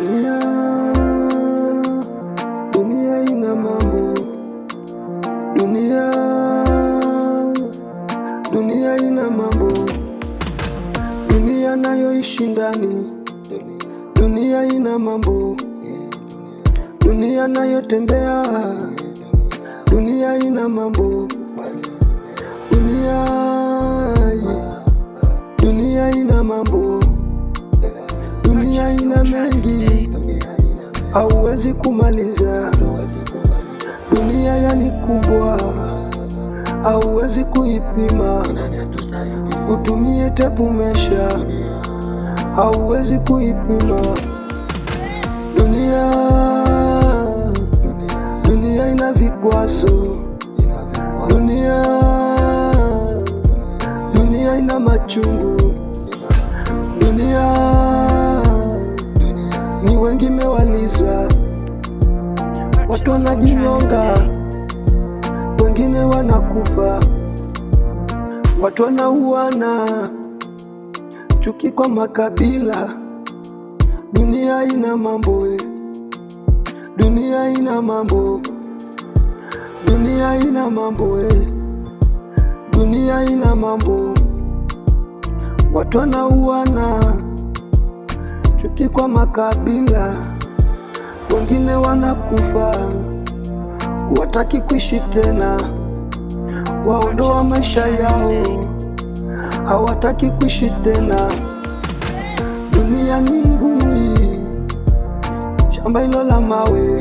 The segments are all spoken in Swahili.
Dunia, dunia ina mambo. Dunia, dunia ina mambo. Dunia nayoishi ndani. Dunia ina mambo. Dunia nayotembea. Dunia ina mambo. Dunia, dunia ina mambo. Dunia ina mengi, hauwezi kumaliza. Dunia yani kubwa, hauwezi kuipima. Utumie tepu mesha, hauwezi kuipima. Dunia, dunia ina vikwazo. Dunia, dunia ina machungu. Dunia, ni wengi mewaliza. Watu wanajinyonga, wengine wanakufa, watu wanauana, chuki kwa makabila. Dunia ina mambo, dunia ina mambo. Dunia ina mambo, dunia ina mambo. Watu wanauana, chuki kwa makabila, wengine wanakufa, wataki kuishi tena, waondoa maisha yao, hawataki kuishi tena. Dunia ni ngumu, shamba hilo la mawe.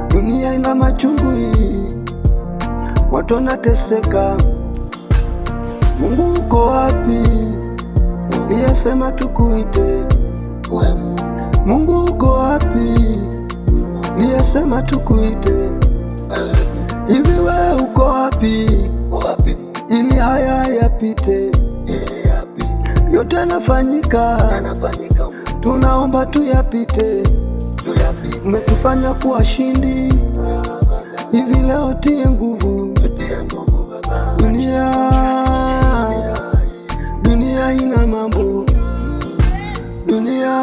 Dunia ina machungu, watu wanateseka. Mungu uko wapi? Niliyesema tukuite. Mungu uko wapi? Niliyesema tukuite. Hivi wewe uko wapi? Ili haya yapite. Yote yanafanyika, tunaomba tuyapite. Umetufanya kuwa shindi, hivi leo tie nguvu. Dunia, dunia ina mambo. Dunia,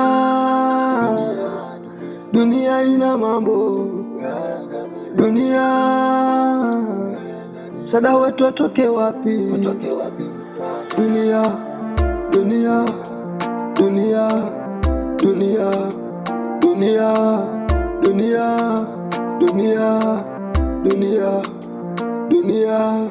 dunia ina mambo. Dunia, sada wetu atoke wapi? Dunia, dunia, dunia, dunia, dunia, dunia, dunia, dunia, dunia.